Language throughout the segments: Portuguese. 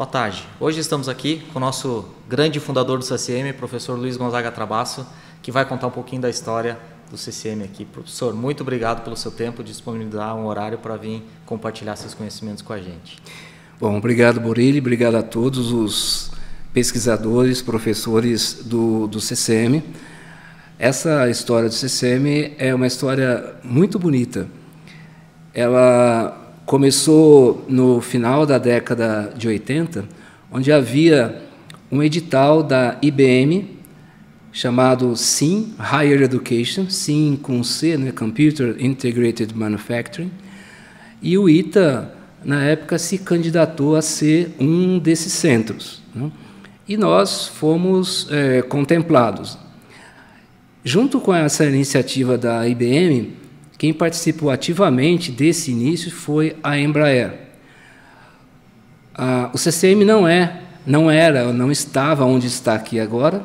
tarde. Hoje estamos aqui com o nosso grande fundador do CCM, professor Luiz Gonzaga Trabasso, que vai contar um pouquinho da história do CCM aqui. Professor, muito obrigado pelo seu tempo de disponibilizar um horário para vir compartilhar seus conhecimentos com a gente. Bom, obrigado, Borilli, obrigado a todos os pesquisadores, professores do CCM. Essa história do CCM é uma história muito bonita. Ela começou no final da década de 80, onde havia um edital da IBM chamado SIM, Higher Education, SIM com C, né, Computer Integrated Manufacturing, e o ITA, na época, se candidatou a ser um desses centros, né? E nós fomos contemplados. Junto com essa iniciativa da IBM, quem participou ativamente desse início foi a Embraer. O CCM não estava onde está aqui agora,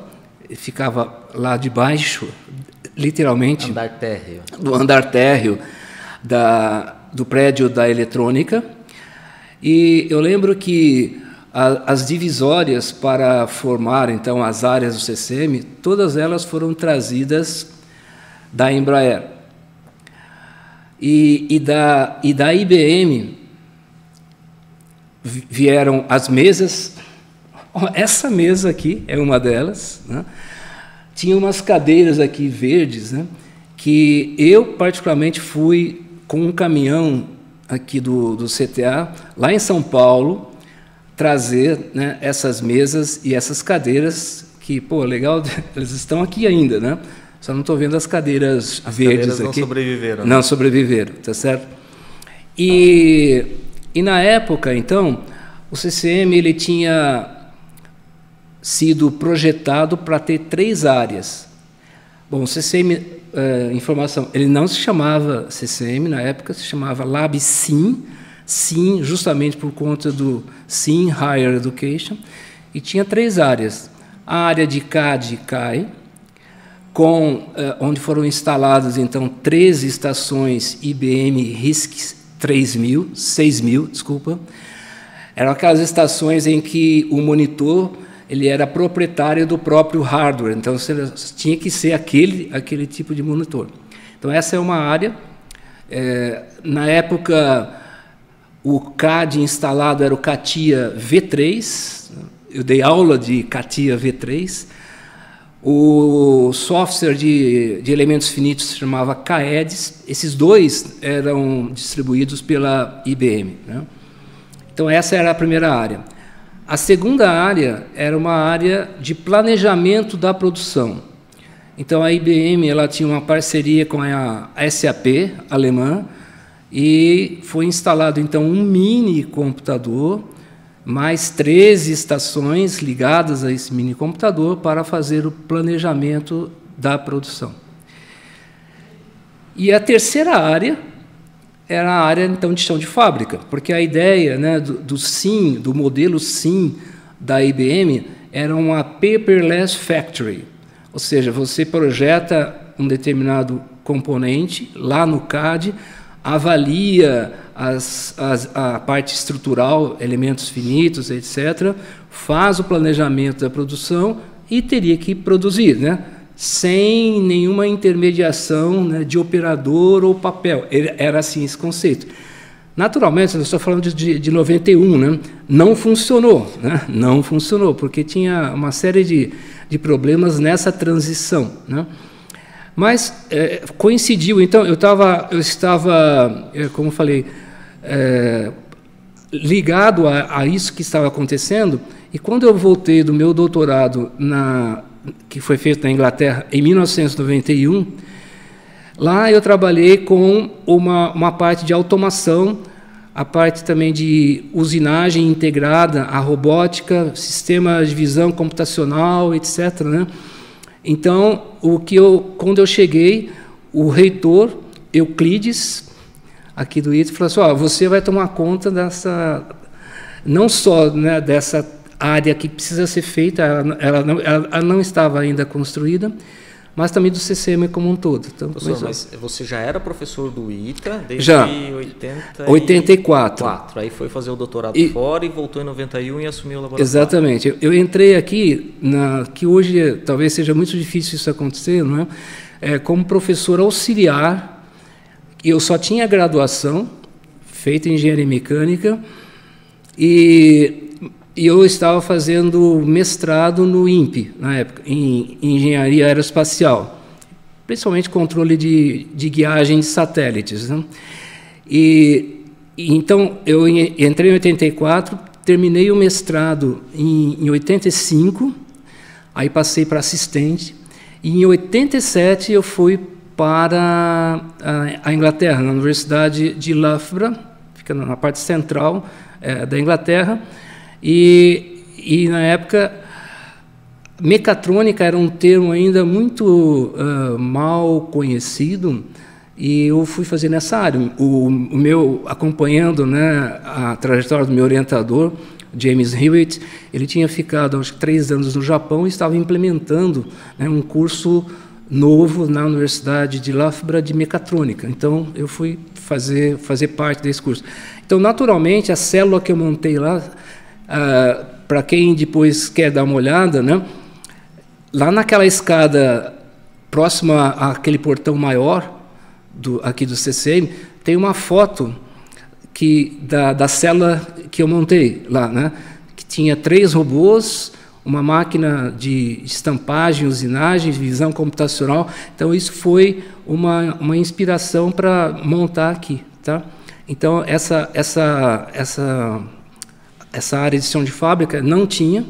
ficava lá debaixo, literalmente, do andar térreo do prédio da eletrônica. E eu lembro que as divisórias para formar, então, as áreas do CCM, todas elas foram trazidas da Embraer. E da IBM vieram as mesas. Essa mesa aqui é uma delas, né? Tinha umas cadeiras aqui verdes, né? Que eu, particularmente, fui com um caminhão aqui do CTA, lá em São Paulo, trazer, né, essas mesas e essas cadeiras que, pô, legal, eles estão aqui ainda, né? Só não estou vendo as cadeiras verdes aqui. Não sobreviveram. Não sobreviveram, tá certo? E na época, então, o CCM ele tinha sido projetado para ter 3 áreas. Bom, o CCM, informação, ele não se chamava CCM na época, se chamava Lab SIM, SIM justamente por conta do SIM Higher Education, e tinha 3 áreas. A área de CAD e CAE, onde foram instaladas, então, 13 estações IBM RISC 6.000, desculpa. Eram aquelas estações em que o monitor ele era proprietário do próprio hardware, então você tinha que ser aquele tipo de monitor. Então, essa é uma área. Na época, o CAD instalado era o CATIA V3, eu dei aula de CATIA V3, o software de elementos finitos se chamava CAEDS, esses dois eram distribuídos pela IBM, né? Então, essa era a primeira área. A segunda área era uma área de planejamento da produção. Então, a IBM ela tinha uma parceria com a SAP, alemã, e foi instalado, então, um mini computador, mais 13 estações ligadas a esse mini computador para fazer o planejamento da produção. E a terceira área era a área, então, de chão de fábrica, porque a ideia, né, do SIM, do modelo SIM da IBM, era uma paperless factory, ou seja, você projeta um determinado componente lá no CAD, avalia a parte estrutural, elementos finitos, etc., faz o planejamento da produção e teria que produzir, né, sem nenhuma intermediação, né, de operador ou papel. Era assim esse conceito. Naturalmente, eu estou falando de 91, né, não funcionou, né, não funcionou, porque tinha uma série de problemas nessa transição, né. Mas coincidiu, então, eu estava, como falei, ligado a isso que estava acontecendo, e quando eu voltei do meu doutorado, que foi feito na Inglaterra, em 1991, lá eu trabalhei com uma parte de automação, a parte também de usinagem integrada, a robótica, sistema de visão computacional, etc., né? Então, quando eu cheguei, o reitor, Euclides, aqui do ITA, falou assim, você vai tomar conta dessa, não só, né, dessa área que precisa ser feita, ela não estava ainda construída, mas também do CCM como um todo. Então, professor, mas você já era professor do ITA desde já. 84. Aí foi fazer o doutorado fora e voltou em 91 e assumiu o laboratório. Exatamente. Eu entrei aqui, que hoje talvez seja muito difícil isso acontecer, não é? Como professor auxiliar. Eu só tinha graduação, feita em engenharia mecânica, e eu estava fazendo mestrado no INPE, na época, em engenharia aeroespacial, principalmente controle de guiagem de satélites, né? Então, eu entrei em 84, terminei o mestrado em 85, aí passei para assistente, e em 87 eu fui para a Inglaterra, na Universidade de Loughborough, fica na parte central da Inglaterra, e na época, mecatrônica era um termo ainda muito mal conhecido, e eu fui fazer nessa área. Acompanhando, né, a trajetória do meu orientador, James Hewitt, ele tinha ficado, acho que 3 anos no Japão e estava implementando, né, um curso novo na Universidade de Loughborough de mecatrônica. Então, eu fui fazer parte desse curso. Então, naturalmente, a célula que eu montei lá, para quem depois quer dar uma olhada, né, lá naquela escada próxima àquele portão maior aqui do CCM, tem uma foto da célula que eu montei lá, né, que tinha 3 robôs, uma máquina de estampagem, usinagem, visão computacional. Então, isso foi uma inspiração para montar aqui, tá? Então, essa área de chão de fábrica não tinha.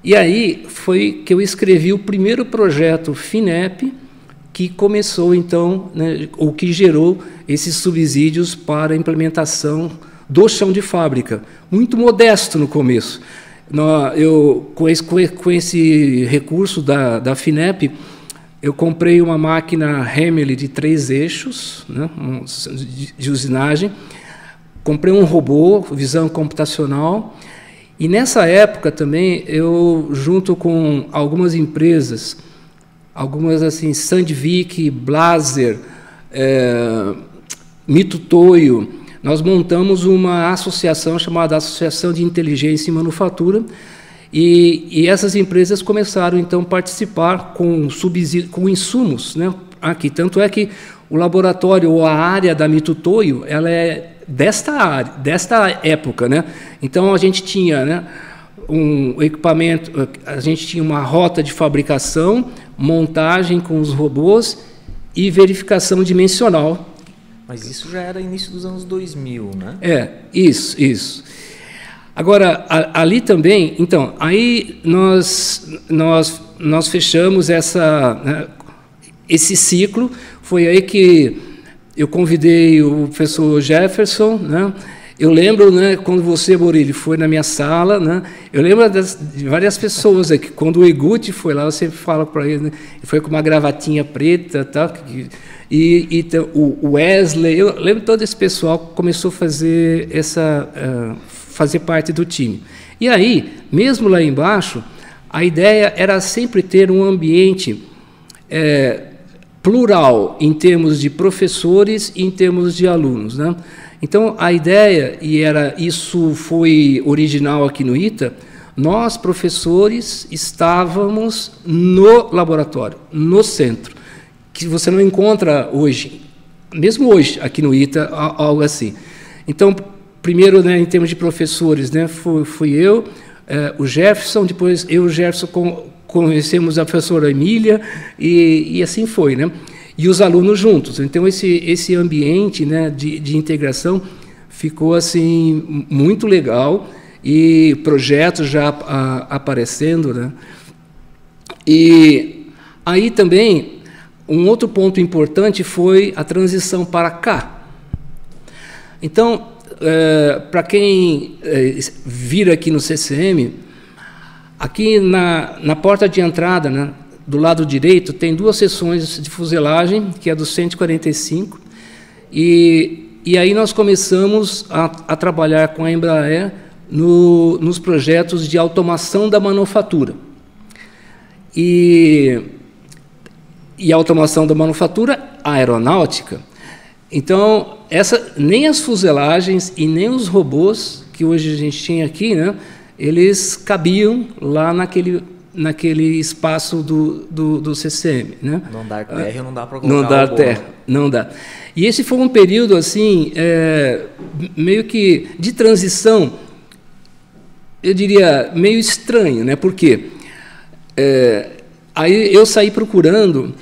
E aí foi que eu escrevi o primeiro projeto FINEP, que começou, então, né, ou que gerou esses subsídios para a implementação do chão de fábrica. Muito modesto no começo. Com esse recurso da FINEP, eu comprei uma máquina Hamel de 3 eixos, né, de usinagem, comprei um robô, visão computacional, e nessa época também eu, junto com algumas empresas, algumas assim, Sandvik, Blaser, Mitutoyo, nós montamos uma associação chamada Associação de Inteligência em Manufatura, e essas empresas começaram então a participar com subsídio, com insumos, né, aqui. Tanto é que o laboratório ou a área da Mitutoyo, ela é desta época, né? Então a gente tinha, né, um equipamento, a gente tinha uma rota de fabricação, montagem com os robôs e verificação dimensional. Mas isso já era início dos anos 2000, né? Isso. Agora, ali também, então, aí nós fechamos esse ciclo. Foi aí que eu convidei o professor Jefferson, né? Eu lembro, né, quando você, Borilli, foi na minha sala, né? Eu lembro de várias pessoas aqui. Quando o Eguti foi lá, eu sempre falo para ele, né? Ele foi com uma gravatinha preta, tá? E o Wesley, eu lembro todo esse pessoal que começou a fazer fazer parte do time. E aí, mesmo lá embaixo, a ideia era sempre ter um ambiente plural em termos de professores e em termos de alunos, né? Então, a ideia, isso foi original aqui no ITA, nós, professores, estávamos no laboratório, no centro, que você não encontra hoje, mesmo hoje, aqui no ITA, algo assim. Então, primeiro, né, em termos de professores, né, fui eu, o Jefferson, depois eu e o Jefferson conhecemos a professora Emília, e assim foi, né? E os alunos juntos. Então, esse ambiente, né, de integração ficou assim, muito legal, e projetos já aparecendo, né? E aí também, um outro ponto importante foi a transição para cá. Então, para quem vir aqui no CCM, aqui na porta de entrada, né, do lado direito, tem 2 seções de fuselagem, que é do 145, e aí nós começamos a trabalhar com a Embraer nos projetos de automação da manufatura. E e a automação da manufatura aeronáutica. Então, nem as fuselagens e nem os robôs que hoje a gente tinha aqui, né, eles cabiam lá naquele espaço do CCM. Né? No andar térreo não dá para colocar no andar térreo, não dá. E esse foi um período assim, meio que de transição, eu diria, meio estranho, né? Porque aí eu saí procurando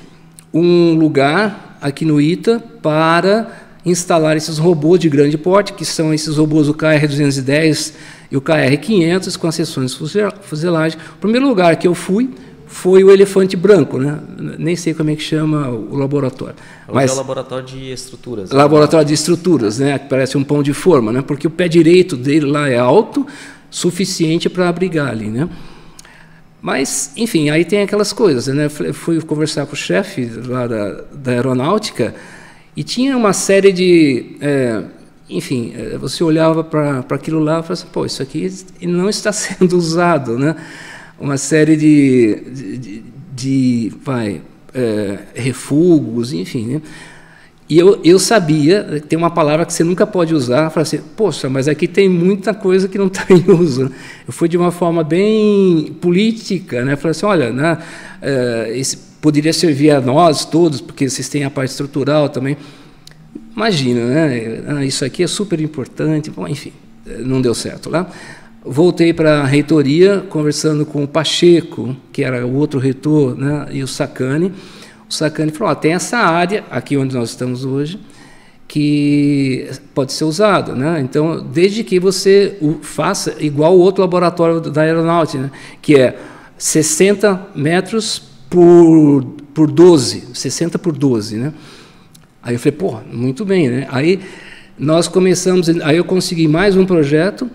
um lugar aqui no ITA para instalar esses robôs de grande porte, que são esses robôs, o KR-210 e o KR-500, com as seções de fuselagem. O primeiro lugar que eu fui foi o Elefante Branco, né? Nem sei como é que chama o laboratório. Mas é o laboratório de estruturas. Laboratório de estruturas, né? Que parece um pão de forma, né? Porque o pé direito dele lá é alto, suficiente para abrigar ali, né? Mas, enfim, aí tem aquelas coisas, né? Fui conversar com o chefe lá da aeronáutica e tinha uma série de... enfim, você olhava para aquilo lá e falava assim, pô, isso aqui não está sendo usado, né? Uma série de refugos, enfim, né? E eu sabia, tem uma palavra que você nunca pode usar, eu falei assim, poxa, mas aqui tem muita coisa que não está em uso. Eu fui de uma forma bem política, né? Eu falei assim, olha, né, poderia servir a nós todos, porque vocês têm a parte estrutural também. Imagina, né? Isso aqui é super importante. Bom, enfim, não deu certo lá. Voltei para a reitoria, conversando com o Pacheco, que era o outro reitor, né, e o Sacani. O Sacani falou, tem essa área, aqui onde nós estamos hoje, que pode ser usada. Né? Então, desde que você faça igual o outro laboratório da aeronáutica, né, que é 60 metros por 12, 60 por 12. Né? Aí eu falei, pô, muito bem. Né? Aí nós começamos, aí eu consegui mais um projeto,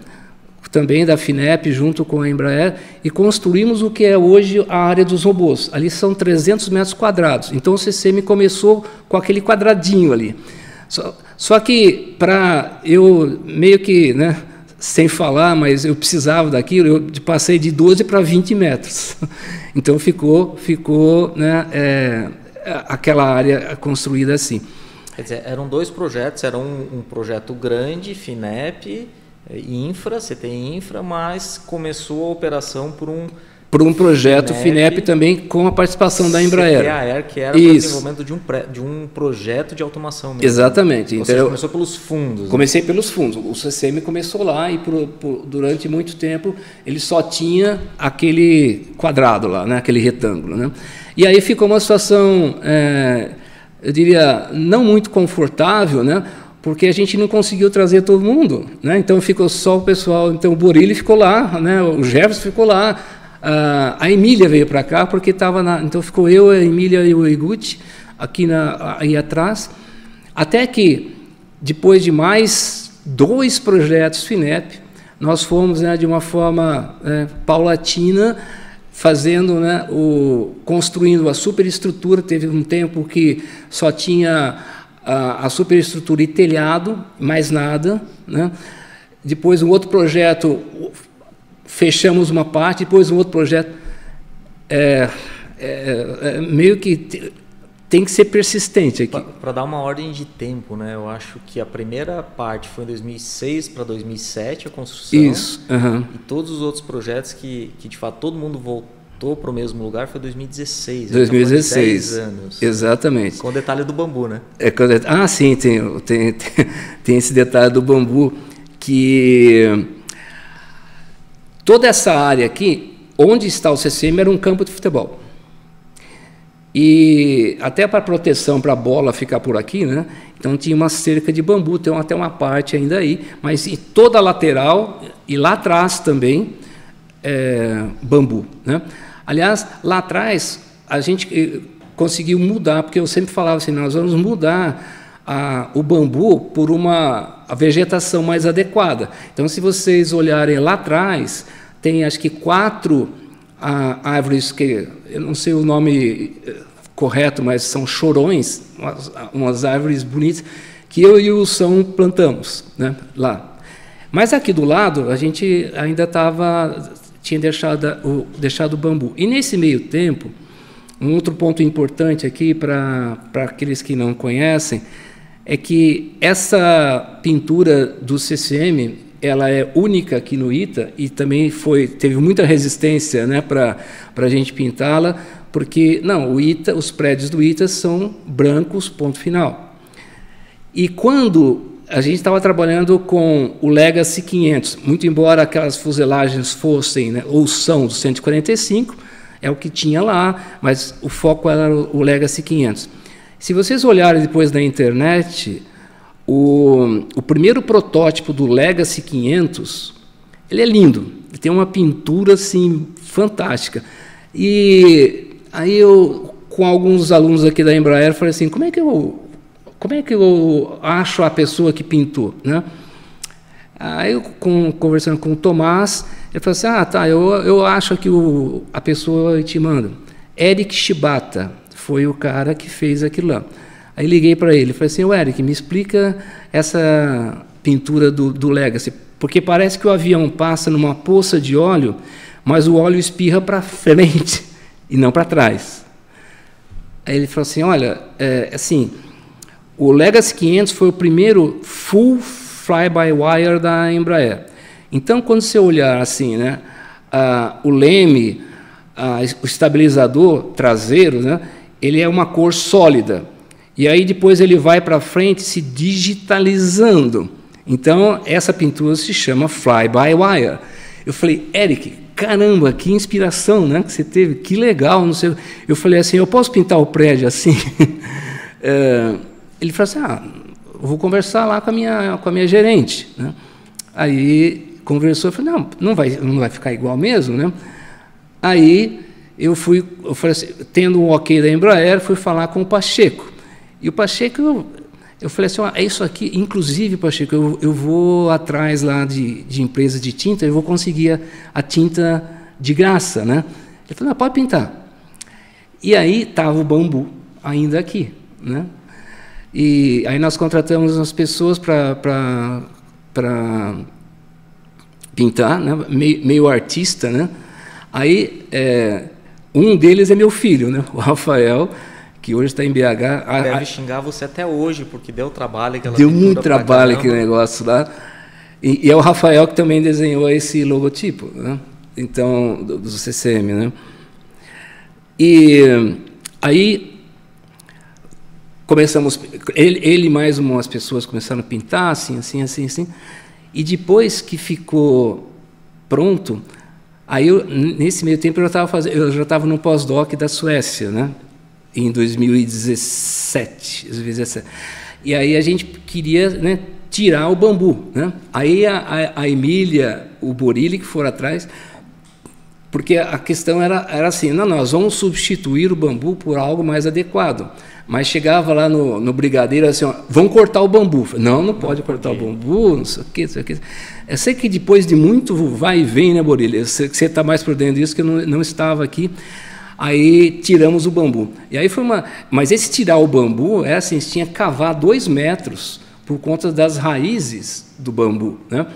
também da FINEP, junto com a Embraer, e construímos o que é hoje a área dos robôs. Ali são 300 metros quadrados. Então, o CCM começou com aquele quadradinho ali. Só que, eu meio que, né, sem falar, mas eu precisava daquilo, eu passei de 12 para 20 metros. Então, ficou né, aquela área construída assim. Quer dizer, eram dois projetos, era um projeto grande, FINEP, infra, você tem infra, mas começou a operação por um projeto FINEP também com a participação da Embraer. CTAR, que era o desenvolvimento de um projeto de automação mesmo. Exatamente. Então, você começou pelos fundos. Comecei pelos fundos. O CCM começou lá e durante muito tempo ele só tinha aquele quadrado lá, né, aquele retângulo. Né? E aí ficou uma situação, eu diria, não muito confortável, né? Porque a gente não conseguiu trazer todo mundo, né? Então ficou só o pessoal, então o Borilli ficou lá, né? O Jefferson ficou lá, a Emília veio para cá porque estava então ficou eu, a Emília e o Iguchi aí atrás, até que depois de mais 2 projetos FINEP, nós fomos, né, de uma forma paulatina fazendo, né, construindo a superestrutura. Teve um tempo que só tinha a superestrutura e telhado, mais nada. Né? Depois, um outro projeto, fechamos uma parte, depois um outro projeto. Meio que tem que ser persistente aqui. Para dar uma ordem de tempo, né? Eu acho que a primeira parte foi em 2006 para 2007, a construção. Isso. Uhum. E todos os outros projetos que de fato todo mundo voltou para o mesmo lugar foi 2016. 2016. 10 anos. Exatamente. Com o detalhe do bambu, né? Sim, tem esse detalhe do bambu, que toda essa área aqui, onde está o CCM, era um campo de futebol. E até para proteção, para a bola ficar por aqui, né? Então tinha uma cerca de bambu, tem até uma parte ainda aí, mas em toda a lateral e lá atrás também bambu, né? Aliás, lá atrás a gente conseguiu mudar, porque eu sempre falava assim, nós vamos mudar o bambu por a vegetação mais adequada. Então, se vocês olharem lá atrás, tem acho que 4 árvores que eu não sei o nome correto, mas são chorões, umas árvores bonitas que eu e o São plantamos, né, lá. Mas aqui do lado a gente ainda tinha deixado o bambu. E nesse meio tempo Um outro ponto importante aqui para aqueles que não conhecem é que essa pintura do CCM, ela é única aqui no ITA e também teve muita resistência, né, para a gente pintá-la, porque não, os prédios do ITA são brancos, ponto final. E quando a gente estava trabalhando com o Legacy 500, muito embora aquelas fuselagens fossem, né, ou são do 145, é o que tinha lá, mas o foco era o Legacy 500. Se vocês olharem depois na internet, o primeiro protótipo do Legacy 500, ele é lindo, ele tem uma pintura assim, fantástica. E aí eu, com alguns alunos aqui da Embraer, falei assim, como é que eu acho a pessoa que pintou, né? Aí eu, conversando com o Tomás, ele falou assim, tá, eu acho que a pessoa te manda. Eric Shibata foi o cara que fez aquilo lá. Aí liguei para ele, falei assim, Eric, me explica essa pintura do Legacy, porque parece que o avião passa numa poça de óleo, mas o óleo espirra para frente e não para trás. Aí ele falou assim, olha, assim, o Legacy 500 foi o primeiro full fly-by-wire da Embraer. Então, quando você olhar assim, né, o leme, o estabilizador traseiro, né, ele é uma cor sólida. E aí depois ele vai para frente se digitalizando. Então, essa pintura se chama fly-by-wire. Eu falei, Eric, caramba, que inspiração, né, que você teve, que legal. Não sei. Eu falei assim, eu posso pintar o prédio assim? Ele falou assim, eu vou conversar lá com a minha gerente, né? Aí conversou, eu falei, não vai ficar igual mesmo, né? Aí eu falei assim, tendo um ok da Embraer, fui falar com o Pacheco. E o Pacheco, eu falei assim, é isso aqui, inclusive, Pacheco, eu vou atrás lá de empresa de tinta, eu vou conseguir a tinta de graça, né? Ele falou, pode pintar. E aí estava o bambu ainda aqui, né? E aí nós contratamos as pessoas para pintar, né? meio artista, né? Aí um deles é meu filho, né? O Rafael, que hoje está em BH. Deve xingar você até hoje, porque deu trabalho. Deu muito trabalho aquele negócio lá. E é o Rafael que também desenhou esse logotipo, né? Então, do CCM, né? E aí começamos, ele e mais umas pessoas começaram a pintar, assim. E depois que ficou pronto, aí nesse meio tempo eu já estava no pós-doc da Suécia, né? Em 2017. E aí a gente queria, né, tirar o bambu, né? Aí a Emília, o Borilli que foram atrás, porque a questão era assim, nós vamos substituir o bambu por algo mais adequado. Mas chegava lá no brigadeiro assim, vamos cortar o bambu. Não pode cortar o bambu, não sei o quê. Eu sei que depois de muito vai e vem, né, Borilli? Você está mais por dentro disso, que eu não estava aqui. Aí tiramos o bambu. E aí foi mas esse tirar o bambu, assim, tinha que cavar 2 metros por conta das raízes do bambu, né?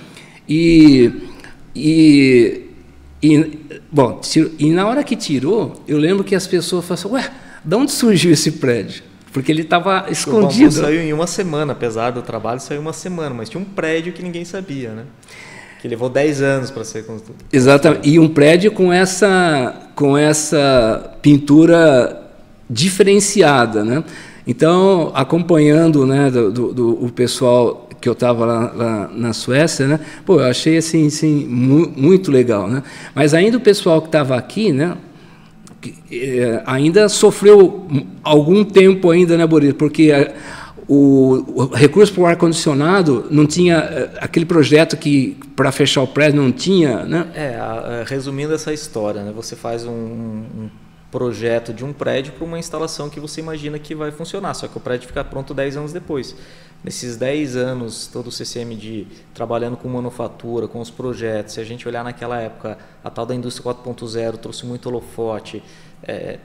Bom, e na hora que tirou, eu lembro que as pessoas falaram assim, de onde surgiu esse prédio? Porque ele estava escondido. O bambu saiu em uma semana, apesar do trabalho, saiu uma semana, mas tinha um prédio que ninguém sabia, né? Que levou 10 anos para ser construído. Exatamente, e um prédio com essa pintura diferenciada, né? Então, acompanhando, né, o pessoal que eu estava lá na Suécia, né? Pô, eu achei assim muito legal, né? Mas ainda o pessoal que estava aqui, né? Ainda sofreu algum tempo ainda, né, Boris? Porque o recurso para o ar-condicionado não tinha aquele projeto que para fechar o prédio não tinha, né? Resumindo essa história, né? Você faz um projeto de um prédio para uma instalação que você imagina que vai funcionar, só que o prédio fica pronto 10 anos depois. Nesses 10 anos, todo o CCM trabalhando com manufatura, com os projetos, se a gente olhar naquela época, a tal da indústria 4.0 trouxe muito holofote.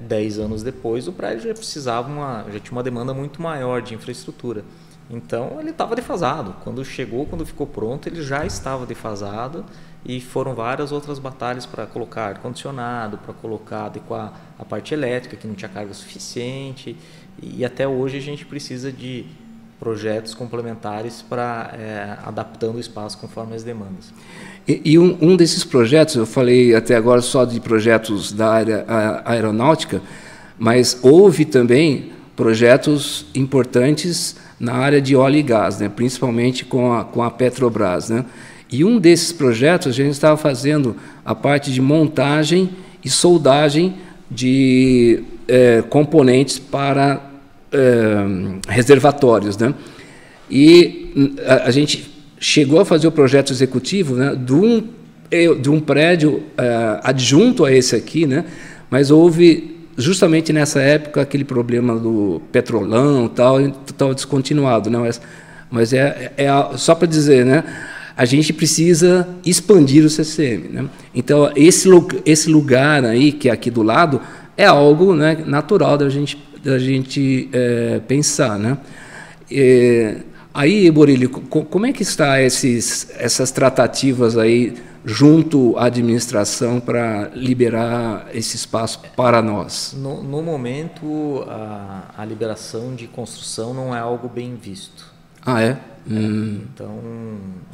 10 anos depois, o prédio já tinha uma demanda muito maior de infraestrutura. Então, ele estava defasado. Quando ficou pronto, ele já estava defasado e foram várias outras batalhas para colocar ar-condicionado, para colocar, adequar a parte elétrica, que não tinha carga suficiente, e até hoje a gente precisa de projetos complementares para adaptando o espaço conforme as demandas. E um desses projetos, eu falei até agora só de projetos da área aeronáutica, mas houve também projetos importantes na área de óleo e gás, né, principalmente com a Petrobras, né? E um desses projetos a gente estava fazendo a parte de montagem e soldagem de componentes para reservatórios, né? E a gente chegou a fazer o projeto executivo, né, de um prédio adjunto a esse aqui, né? Mas houve justamente nessa época aquele problema do petrolão e tal, estava descontinuado, né? Mas só para dizer, né? A gente precisa expandir o CCM, né? Então esse lugar aí que é aqui do lado é algo, né, natural da gente pensar, né? Aí, Borilho, como é que está essas tratativas aí junto à administração para liberar esse espaço para nós? No momento, a liberação de construção não é algo bem visto. Ah, é? Então,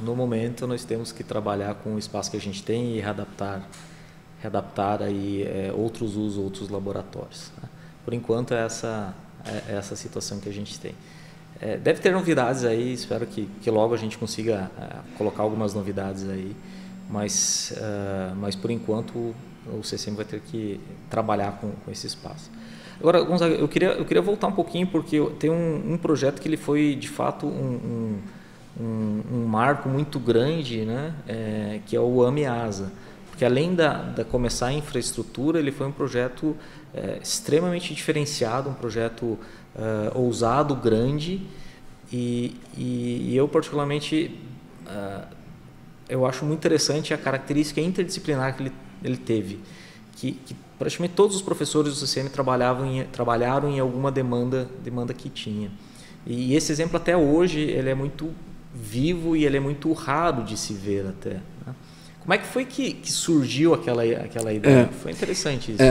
no momento, nós temos que trabalhar com o espaço que a gente tem e readaptar aí, outros usos, outros laboratórios, né? Por enquanto, é essa situação que a gente tem. Deve ter novidades aí, espero que logo a gente consiga colocar algumas novidades aí, mas por enquanto o CCM vai ter que trabalhar com esse espaço. Agora, Gonzaga, eu queria voltar um pouquinho, porque tem um projeto que ele foi, de fato, um marco muito grande, né? Que é o AMI-ASA, porque além da começar a infraestrutura, ele foi um projeto extremamente diferenciado, um projeto ousado, grande, e eu particularmente eu acho muito interessante a característica interdisciplinar que ele teve, que praticamente todos os professores do CCM trabalharam em alguma demanda que tinha, e esse exemplo até hoje ele é muito vivo e ele é muito raro de se ver até, né? Como é que foi que surgiu aquela ideia? Foi interessante isso.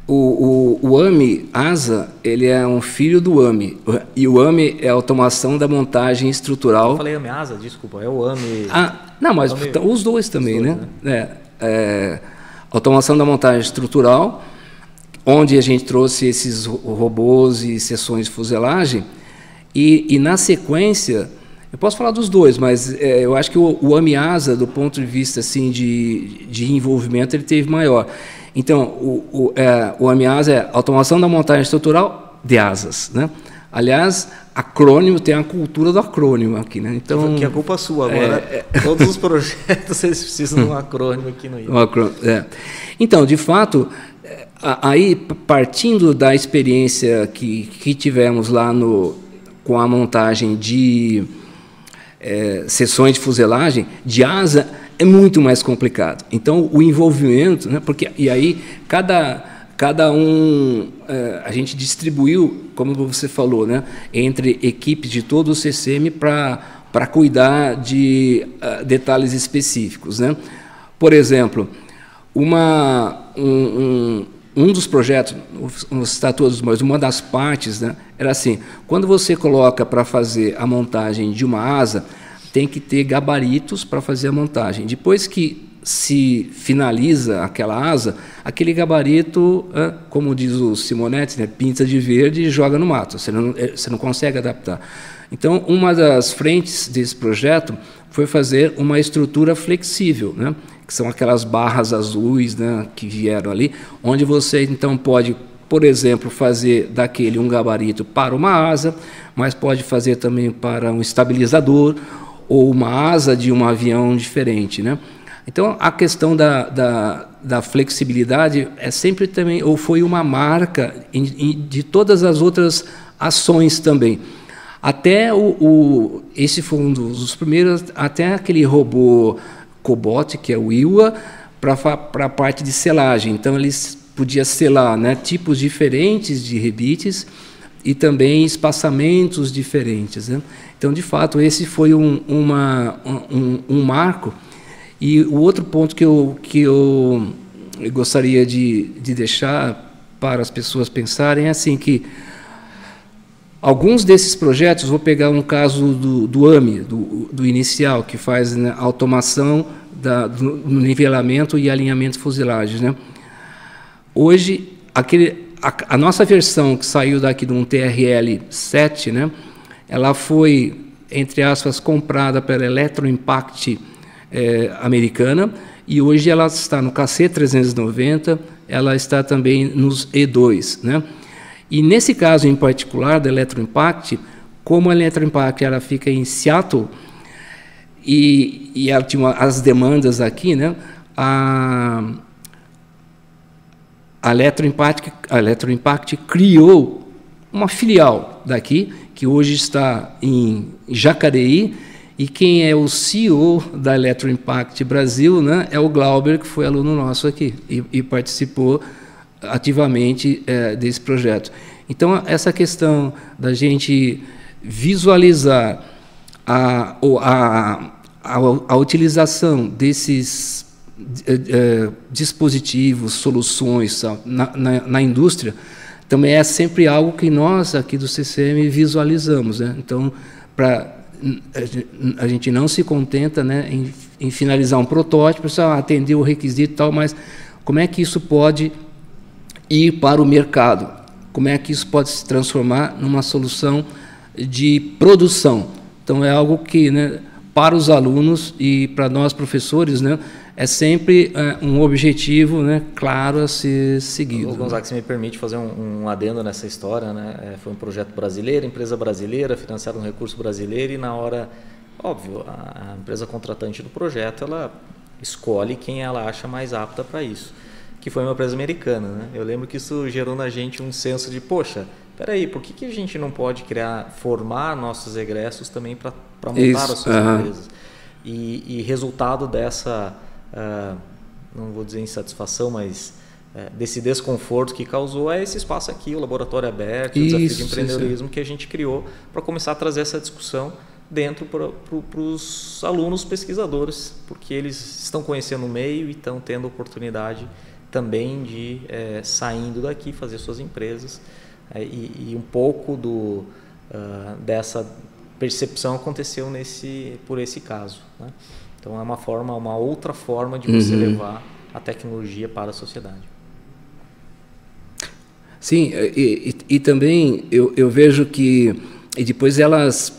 O AMI-ASA, ele é um filho do AMI, e o AMI é a automação da montagem estrutural. Eu falei AMI-ASA, desculpa, é o AMI... Não, mas os dois também, né? Automação da montagem estrutural, onde a gente trouxe esses robôs e seções de fuselagem, e na sequência, eu posso falar dos dois, mas eu acho que o AMI-ASA, do ponto de vista assim, de envolvimento, ele teve maior. Então, o AMI-ASA é automação da montagem estrutural de asas, né? Aliás, acrônimo, tem a cultura do acrônimo aqui, né? Então, que é culpa sua agora. Todos os projetos eles precisam de um acrônimo aqui no ITA. Então, de fato, aí partindo da experiência que tivemos lá com a montagem de seções de fuselagem, de asa, é muito mais complicado. Então, o envolvimento, né, e aí cada um, a gente distribuiu, como você falou, né, entre equipes de todo o CCM para cuidar de detalhes específicos, né? Por exemplo, um dos projetos, não citar todos, mas uma das partes, né, era assim: quando você coloca para fazer a montagem de uma asa, tem que ter gabaritos para fazer a montagem. Depois que se finaliza aquela asa, aquele gabarito, como diz o Simonetti, né, pinta de verde e joga no mato, você não consegue adaptar. Então, uma das frentes desse projeto foi fazer uma estrutura flexível, né, que são aquelas barras azuis, né, que vieram ali, onde você então pode, por exemplo, fazer daquele um gabarito para uma asa, mas pode fazer também para um estabilizador ou uma asa de um avião diferente, né? Então, a questão da flexibilidade é sempre também, ou foi uma marca de todas as outras ações também. Até esse foi um dos primeiros, até aquele robô Cobot, que é o IWA, para a parte de selagem. Então, eles podiam selar, né, tipos diferentes de rebites e também espaçamentos diferentes, né? Então, de fato, esse foi um marco. E o outro ponto que eu gostaria de deixar para as pessoas pensarem é assim, que alguns desses projetos, vou pegar um caso do AME, do inicial, que faz, né, automação do nivelamento e alinhamento de fuselagens, né? Hoje, a nossa versão que saiu daqui de um TRL-7, né, ela foi, entre aspas, comprada pela Electro Impact americana, e hoje ela está no KC390, ela está também nos E2, né? E nesse caso em particular da Electro Impact, como a Electro Impact ela fica em Seattle e ela tinha as demandas aqui, né? A Electro Impact criou uma filial daqui, que hoje está em Jacareí, e quem é o CEO da Electro Impact Brasil, né, é o Glauber, que foi aluno nosso aqui e participou ativamente desse projeto. Então, essa questão da gente visualizar a utilização desses dispositivos, soluções na indústria, também é sempre algo que nós aqui do CCM visualizamos, né? Então, a gente não se contenta, né, em finalizar um protótipo, só atender o requisito e tal, mas como é que isso pode ir para o mercado? Como é que isso pode se transformar numa solução de produção? Então, é algo que, né, para os alunos e para nós professores, né, é sempre um objetivo, né, claro a ser seguido. O Gonzaga, se me permite fazer um adendo nessa história, né? Foi um projeto brasileiro, empresa brasileira, financiado com recurso brasileiro, e na hora, óbvio, a empresa contratante do projeto, ela escolhe quem ela acha mais apta para isso, que foi uma empresa americana, né? Eu lembro que isso gerou na gente um senso de, poxa, peraí, por que a gente não pode formar nossos egressos também para montar as suas empresas? E resultado dessa, não vou dizer insatisfação, mas desse desconforto que causou é esse espaço aqui, o laboratório aberto, o desafio de empreendedorismo que a gente criou para começar a trazer essa discussão dentro para os alunos pesquisadores, porque eles estão conhecendo o meio e estão tendo oportunidade também de saindo daqui, fazer suas empresas, e um pouco dessa percepção aconteceu por esse caso, né? Então é uma outra forma de você levar a tecnologia para a sociedade. Sim, e também eu vejo que depois elas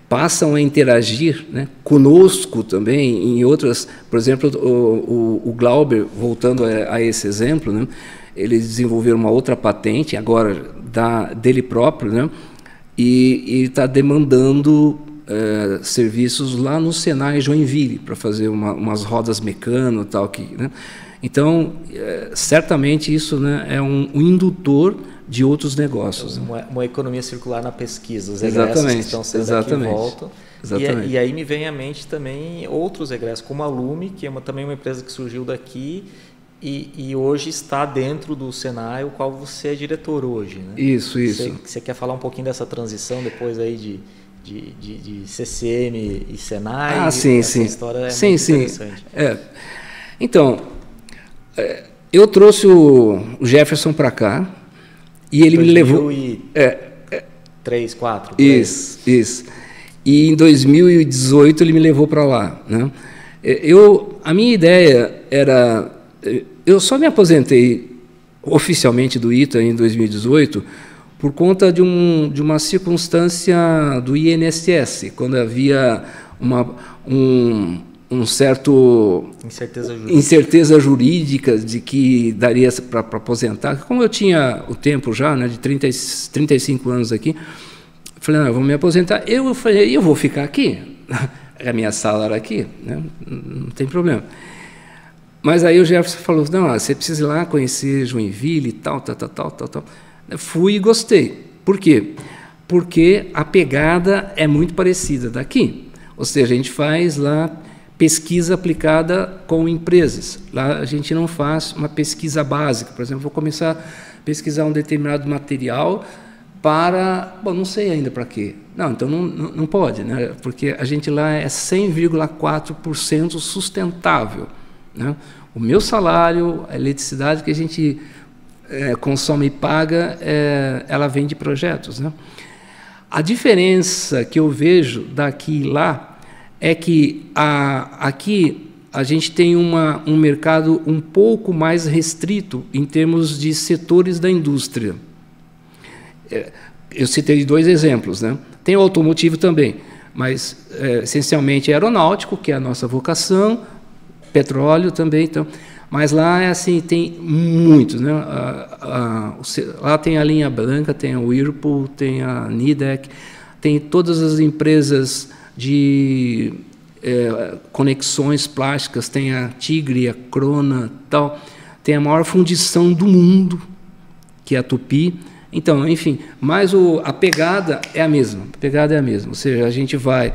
passam a interagir, né, conosco também em outras, por exemplo, o Glauber, voltando a esse exemplo, né, eles desenvolveram uma outra patente agora dele próprio, né, e está demandando serviços lá no Senai Joinville para fazer umas rodas mecânicas e tal, né? Então, certamente isso, né, é um indutor de outros negócios. Uma economia circular na pesquisa, os egressos que estão sendo aqui voltam. E aí me vem à mente também outros egressos, como a Lume, que é também uma empresa que surgiu daqui e hoje está dentro do Senai, o qual você é diretor hoje, né? Isso. Você quer falar um pouquinho dessa transição depois aí de CCM e Senai? Sim. História é muito interessante. Então, eu trouxe o Jefferson para cá e ele me levou... 3, 4? Isso. E em 2018 ele me levou para lá, né? A minha ideia era... Eu só me aposentei oficialmente do ITA em 2018 por conta de uma circunstância do INSS, quando havia um certo incerteza jurídica de que daria para aposentar. Como eu tinha o tempo já, né, de 35 anos aqui, falei, não, eu vou me aposentar. Eu falei, eu vou ficar aqui. A minha sala era aqui, né, não tem problema. Mas aí o Jefferson falou, não, você precisa ir lá conhecer Joinville e tal. Eu fui e gostei. Por quê? Porque a pegada é muito parecida daqui. Ou seja, a gente faz lá pesquisa aplicada com empresas. Lá a gente não faz uma pesquisa básica. Por exemplo, vou começar a pesquisar um determinado material para... Bom, não sei ainda para quê. Não, então não pode, né? Porque a gente lá é 100,4% sustentável, né? O meu salário, a eletricidade que a gente consome e paga, ela vem de projetos, né? A diferença que eu vejo daqui e lá é que aqui a gente tem um mercado um pouco mais restrito em termos de setores da indústria. Eu citei 2 exemplos, né? Tem o automotivo também, mas essencialmente aeronáutico, que é a nossa vocação, petróleo também, então, mas lá é assim, tem muitos, né? Lá tem a linha branca, tem o Whirlpool, tem a Nidec, tem todas as empresas de conexões plásticas, tem a Tigre, a Crona, tal, tem a maior fundição do mundo, que é a Tupi. Então, enfim, mas a pegada é a mesma, ou seja, a gente vai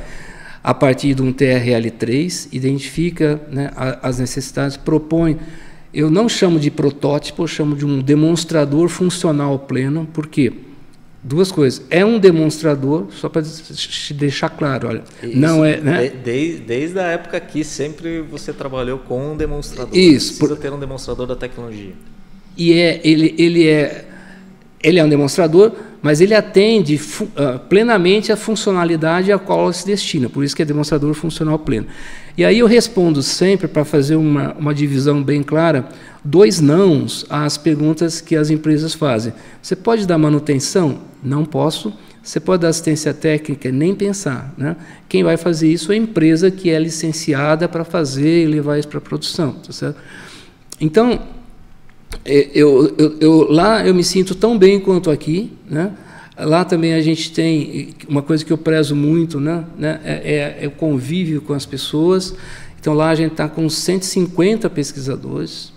a partir de um TRL3, identifica, né, as necessidades, propõe. Eu não chamo de protótipo, eu chamo de um demonstrador funcional pleno. Por quê? 2 coisas. É um demonstrador, só para te deixar claro, olha, isso, não é... Né? Desde a época que sempre você trabalhou com um demonstrador. Isso. Precisa ter um demonstrador da tecnologia. E ele é um demonstrador, mas ele atende plenamente a funcionalidade a qual se destina, por isso que é demonstrador funcional pleno. E aí eu respondo sempre, para fazer uma divisão bem clara, 2 nãos às perguntas que as empresas fazem. Você pode dar manutenção? Não posso. Você pode dar assistência técnica? Nem pensar, né? Quem vai fazer isso é a empresa que é licenciada para fazer e levar isso para a produção. Tá certo? Então, lá eu me sinto tão bem quanto aqui, né? Lá também a gente tem uma coisa que eu prezo muito, né? É o convívio com as pessoas. Então lá a gente está com 150 pesquisadores,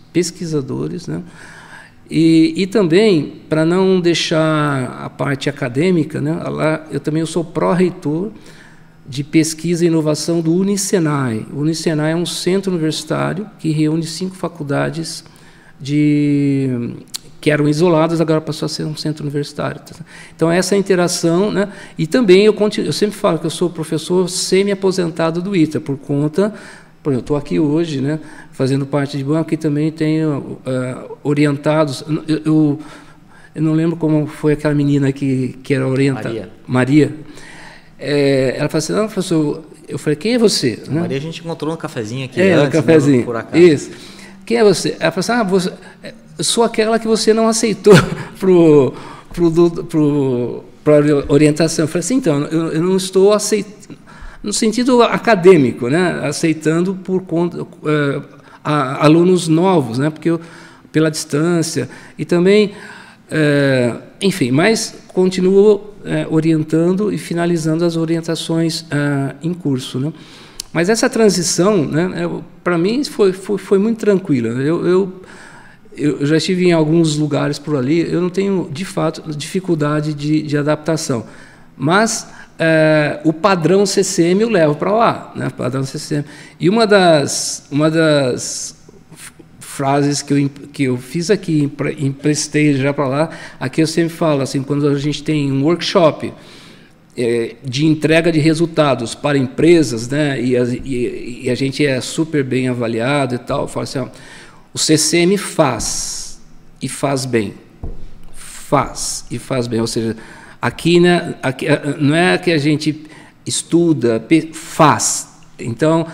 né? E também, para não deixar a parte acadêmica, né? Lá eu sou pró-reitor de pesquisa e inovação do Unisenai. O Unisenai é um centro universitário que reúne 5 faculdades que eram isoladas, agora passou a ser um centro universitário. Então, essa interação, né? E também eu sempre falo que eu sou professor semi-aposentado do ITA, por conta, por exemplo, eu estou aqui hoje, né, fazendo parte de banco, e também tenho orientados, eu não lembro como foi aquela menina que era orientada. Maria. Ela falou assim, não, professor, eu falei, quem é você? Né? Maria a gente encontrou um cafezinho aqui antes, um cafezinho, por acaso. Isso. Quem é você? Ela falou assim, eu sou aquela que você não aceitou para orientação. Eu falei assim, então, eu não estou aceitando, no sentido acadêmico, né, aceitando por conta alunos novos, né, porque pela distância, e também, enfim, mas continuo orientando e finalizando as orientações em curso, né. Mas essa transição, né, para mim, foi muito tranquila. Eu já estive em alguns lugares por ali, eu não tenho, de fato, dificuldade de adaptação. Mas o padrão CCM eu levo para lá, né, padrão CCM. E uma das frases que eu fiz aqui, emprestei já para lá, aqui eu sempre falo, assim, quando a gente tem um workshop de entrega de resultados para empresas, né, e a gente é super bem avaliado e tal, eu falo assim, ó, o CCM faz e faz bem, ou seja, aqui, né, aqui não é que a gente estuda, faz. Então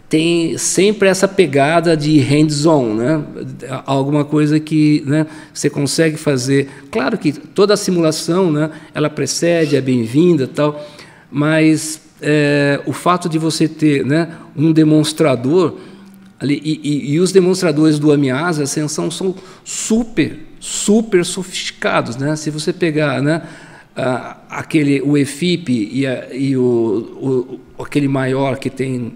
tem sempre essa pegada de hands-on, né? Alguma coisa que, né, você consegue fazer. Claro que toda a simulação, né, ela precede, é bem-vinda, tal, mas o fato de você ter, né, um demonstrador ali, e os demonstradores do AMIASA são super sofisticados, né? Se você pegar, né, o EFIP e aquele maior que tem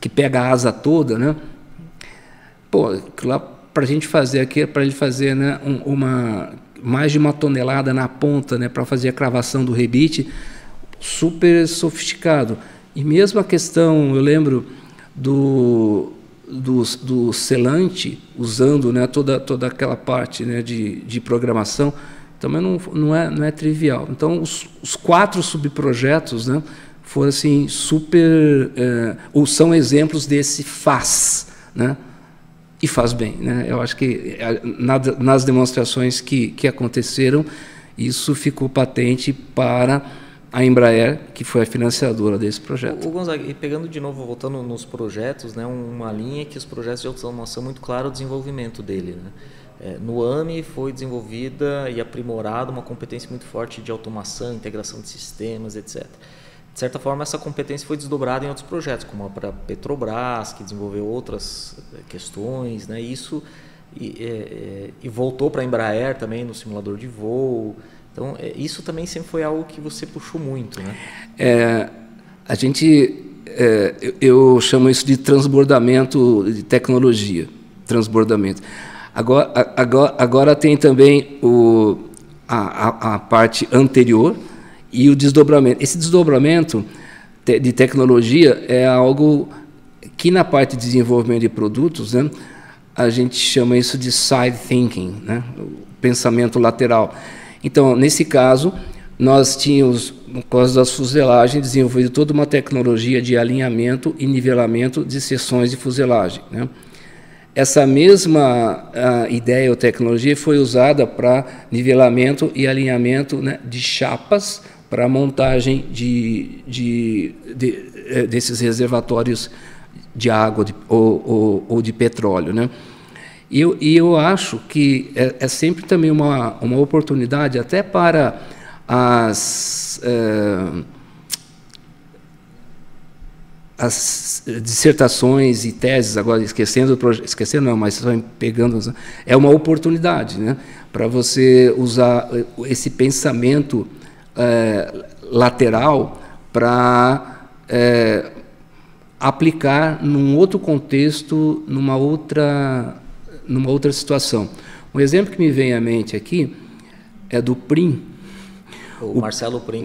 que pega a asa toda, né? Pô, lá para a gente fazer aqui, para ele fazer, né, mais de 1 tonelada na ponta, né, para fazer a cravação do rebite, super sofisticado. E mesmo a questão, eu lembro do selante, usando, né, toda aquela parte, né, de programação, Também não é trivial. Então, os 4 subprojetos, né, foram assim, super... ou são exemplos desse faz, né? E faz bem, né? Eu acho que nas demonstrações que aconteceram, isso ficou patente para a Embraer, que foi a financiadora desse projeto. O Gonzaga, e pegando de novo, voltando nos projetos, né, uma linha que os projetos de automação muito claro o desenvolvimento dele, né? No AME foi desenvolvida e aprimorada uma competência muito forte de automação, integração de sistemas, etc. De certa forma, essa competência foi desdobrada em outros projetos, como a Petrobras, que desenvolveu outras questões, né? Isso e voltou para a Embraer também no simulador de voo. Então, isso também sempre foi algo que você puxou muito, né? A gente, eu chamo isso de transbordamento de tecnologia, transbordamento. Agora tem também a parte anterior, e o desdobramento. Esse desdobramento de tecnologia é algo que, na parte de desenvolvimento de produtos, né, a gente chama isso de side thinking, né, o pensamento lateral. Então, nesse caso, nós tínhamos, no caso das fuselagens, desenvolvido toda uma tecnologia de alinhamento e nivelamento de seções de fuselagem, né. Essa mesma ideia ou tecnologia foi usada para nivelamento e alinhamento, né, de chapas para a montagem desses reservatórios de água ou de petróleo, né? E eu acho que é sempre também uma oportunidade até para as dissertações e teses, agora esquecendo não, mas pegando, é uma oportunidade, né, para você usar esse pensamento lateral para aplicar num outro contexto, numa outra situação. Um exemplo que me vem à mente aqui é do Prim. O Marcelo Prim.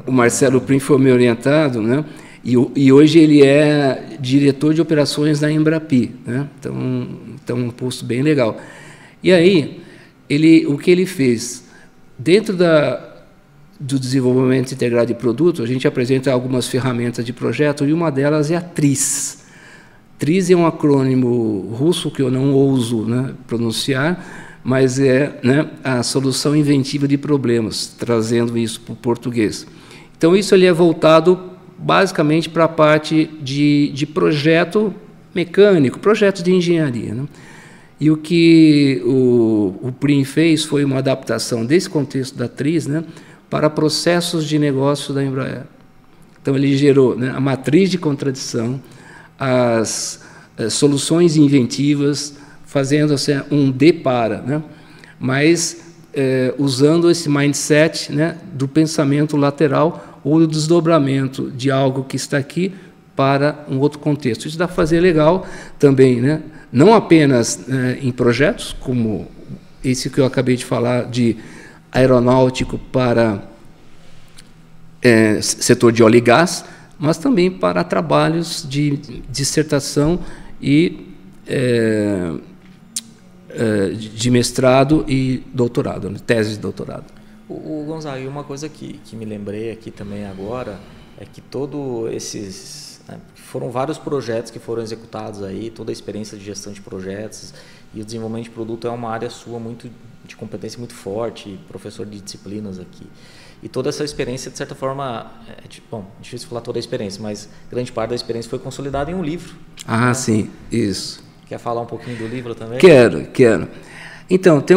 O Marcelo Prim foi meu orientado, né? E hoje ele é diretor de operações da Embrapi, né? Então um posto bem legal. E aí, o que ele fez? Dentro do desenvolvimento integrado de produto, a gente apresenta algumas ferramentas de projeto, e uma delas é a TRIZ. TRIZ é um acrônimo russo que eu não ouso, né, pronunciar, mas é, né, a solução inventiva de problemas, trazendo isso para o português. Então, isso ele é voltado basicamente para a parte de projeto mecânico, projetos de engenharia, né? E o que o Prim fez foi uma adaptação desse contexto da TRIZ, né, para processos de negócio da Embraer. Então, ele gerou, né, a matriz de contradição, as soluções inventivas, fazendo assim, um de para, né, mas usando esse mindset, né, do pensamento lateral ou do desdobramento de algo que está aqui para um outro contexto. Isso dá para fazer legal também, né, não apenas em projetos, como esse que eu acabei de falar, de aeronáutico para setor de óleo e gás, mas também para trabalhos de dissertação e de mestrado e doutorado, né, tese de doutorado. O Gonzaga, e uma coisa que me lembrei aqui também agora é que todos esses... né, foram vários projetos que foram executados aí, toda a experiência de gestão de projetos e o desenvolvimento de produto é uma área sua muito de competência muito forte, professor de disciplinas aqui. E toda essa experiência, de certa forma, bom, difícil falar toda a experiência, mas grande parte da experiência foi consolidada em um livro. Ah, né? Sim, isso. Quer falar um pouquinho do livro também? Quero. Então, tem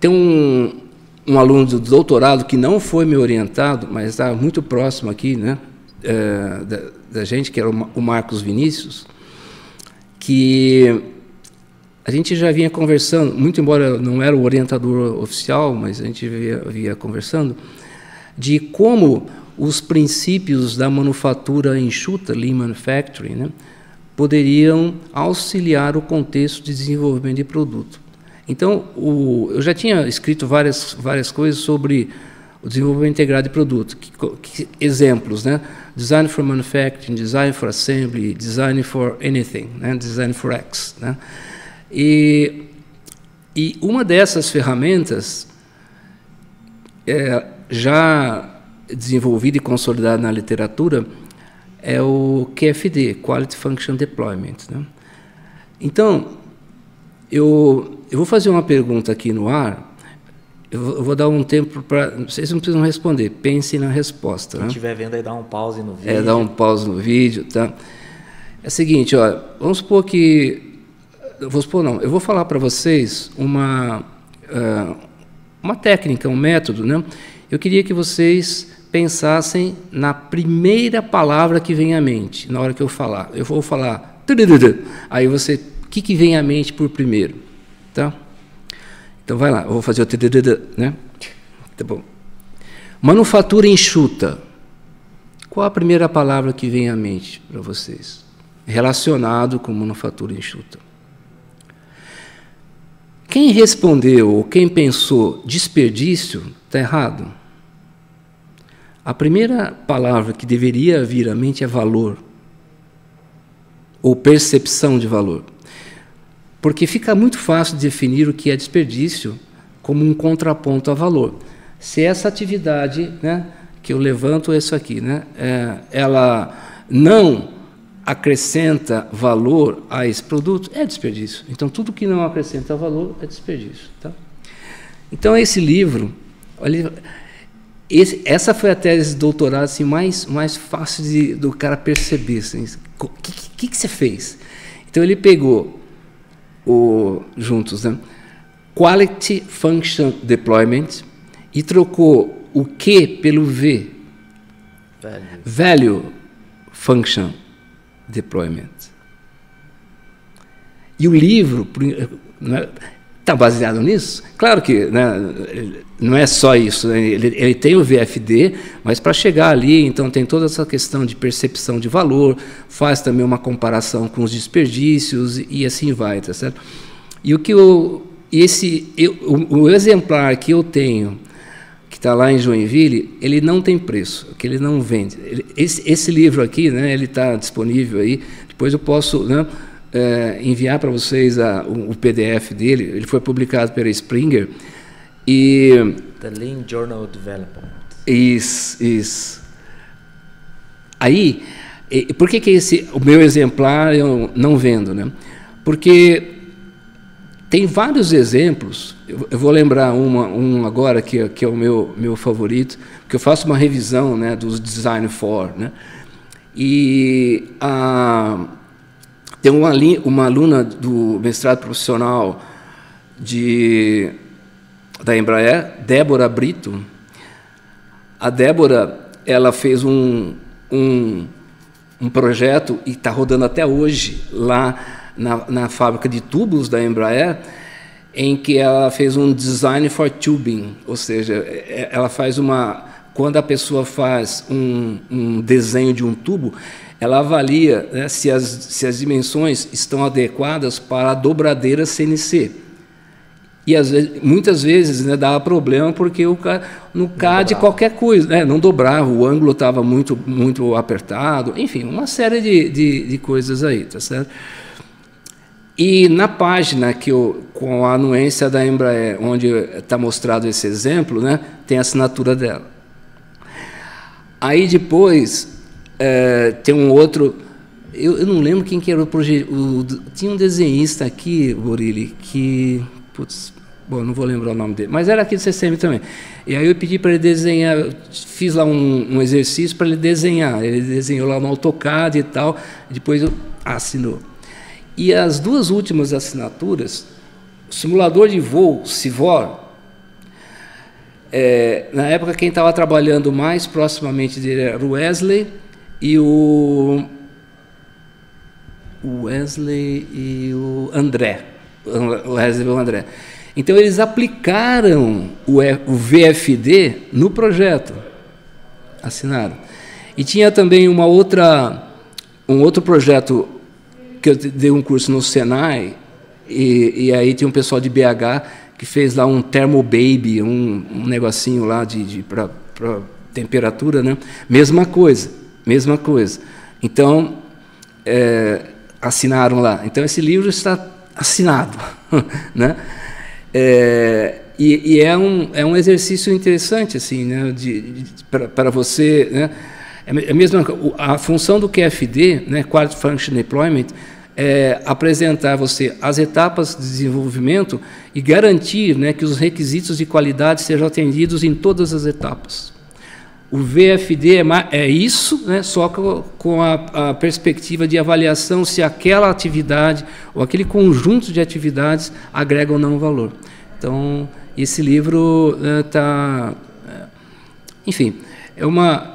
um aluno do doutorado que não foi meu orientado, mas está muito próximo aqui, né, da gente, que era o Marcos Vinícius, que a gente já vinha conversando, muito embora não era o orientador oficial, mas a gente vinha conversando, de como os princípios da manufatura enxuta, Lean Manufacturing, né, poderiam auxiliar o contexto de desenvolvimento de produto. Então, eu já tinha escrito várias coisas sobre o desenvolvimento integrado de produto. Exemplos, né? Design for Manufacturing, Design for Assembly, Design for Anything, né? Design for X. Né? E E uma dessas ferramentas, já desenvolvida e consolidada na literatura, é o QFD, Quality Function Deployment, né? Então, eu vou fazer uma pergunta aqui no ar, eu vou dar um tempo para... Vocês não precisam responder, pensem na resposta. Quem estiver vendo aí, dá um pause no vídeo. Dá um pause no vídeo, tá? É o seguinte, ó, vamos supor que... eu vou falar para vocês uma técnica, um método, né? Eu queria que vocês pensassem na primeira palavra que vem à mente, na hora que eu falar. Eu vou falar... Aí você... O que vem à mente por primeiro? Tá? Então, vai lá. Eu vou fazer o... né? Tá bom. Manufatura enxuta. Qual a primeira palavra que vem à mente para vocês? Relacionado com manufatura enxuta. Quem respondeu ou quem pensou desperdício, está errado. A primeira palavra que deveria vir à mente é valor, ou percepção de valor. Porque fica muito fácil definir o que é desperdício como um contraponto a valor. Se essa atividade, né, que eu levanto é isso aqui, né, ela não acrescenta valor a esse produto, é desperdício. Então, tudo que não acrescenta valor é desperdício. Tá? Então, esse livro... Olha, essa foi a tese de doutorado assim, mais fácil do cara perceber. Assim, o que você fez? Então, ele pegou juntos, né, Quality Function Deployment, e trocou o Q pelo V. Value Function Deployment. E o livro está baseado nisso? Claro que, né, não é só isso, né? Ele tem o VFD, mas para chegar ali, então tem toda essa questão de percepção de valor, faz também uma comparação com os desperdícios e assim vai, tá certo? E o exemplar que eu tenho, que está lá em Joinville, ele não tem preço, que ele não vende. Esse livro aqui, né, ele está disponível aí, depois eu posso, né, enviar para vocês o PDF dele. Ele foi publicado pela Springer. The Lean Journal of Development. Isso. Aí, por que o meu exemplar eu não vendo, né? Porque tem vários exemplos. Eu vou lembrar um agora que é o meu favorito, porque eu faço uma revisão, né, dos Design for, né? E tem uma aluna do mestrado profissional da Embraer, Débora Brito. A Débora, ela fez um projeto, e está rodando até hoje, lá na fábrica de tubos da Embraer, em que ela fez um design for tubing, ou seja, ela faz quando a pessoa faz um desenho de um tubo, ela avalia, né, se as dimensões estão adequadas para a dobradeira CNC. E muitas vezes, né, dava problema porque no CAD qualquer coisa, né, não dobrava, o ângulo estava muito, muito apertado, enfim, uma série de coisas aí, tá certo? E na página com a anuência da Embraer, onde está mostrado esse exemplo, né, tem a assinatura dela. Aí depois tem um outro, eu não lembro quem que era o projeto, tinha um desenhista aqui, Borilli, que, putz, bom, não vou lembrar o nome dele, mas era aqui do CCM também. E aí eu pedi para ele desenhar, fiz lá um exercício para ele desenhar, ele desenhou lá no AutoCAD e tal, depois assinou. E as duas últimas assinaturas, o simulador de voo, CIVOR, na época quem estava trabalhando mais proximamente dele era o Wesley e o André. O Wesley e o André. Então, eles aplicaram o VFD no projeto, assinaram. E tinha também um outro projeto, que eu dei um curso no Senai, e aí tinha um pessoal de BH que fez lá um Thermobaby, um negocinho lá para temperatura, né? Mesma coisa. Então, assinaram lá. Então, esse livro está assinado, né? E é um exercício interessante, assim, né, para você, né, a função do QFD, né, Quality Function Deployment, é apresentar a você as etapas de desenvolvimento e garantir, né, que os requisitos de qualidade sejam atendidos em todas as etapas. O VFD é isso, né, só com a perspectiva de avaliação se aquela atividade ou aquele conjunto de atividades agrega ou não valor. Então, esse livro está... enfim,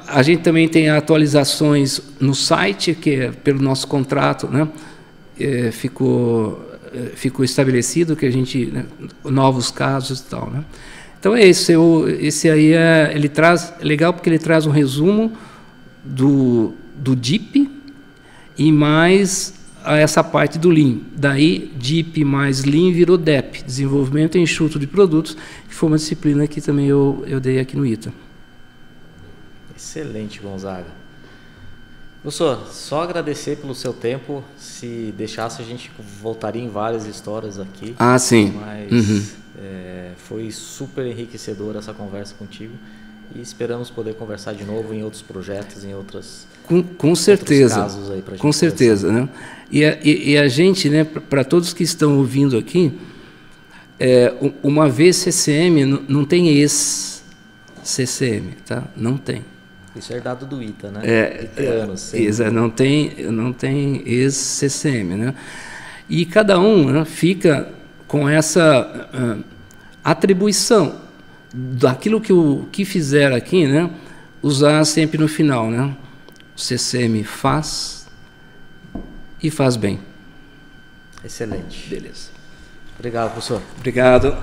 a gente também tem atualizações no site, que é pelo nosso contrato, né, ficou estabelecido que a gente... né, novos casos e tal, né. Então é isso, esse aí ele traz, é legal porque ele traz um resumo do DIP e mais essa parte do Lean. Daí, DIP mais Lean virou DEP, Desenvolvimento Enxuto de Produtos, que foi uma disciplina que também eu dei aqui no ITA. Excelente, Gonzaga. Professor, só agradecer pelo seu tempo. Se deixasse, a gente voltaria em várias histórias aqui. Ah, sim. Mas foi super enriquecedora essa conversa contigo. E esperamos poder conversar de novo em outros projetos, em outros casos aí pra gente. Com certeza, né? E a gente, né, para todos que estão ouvindo aqui, uma vez CCM não tem ex-CCM, tá? Não tem. Isso é herdado do ITA, né? Não tem ex-CCM, né? E cada um, né, fica com essa atribuição daquilo que fizer aqui, né, usar sempre no final, né? O CCM faz e faz bem. Excelente. Beleza. Obrigado, professor. Obrigado.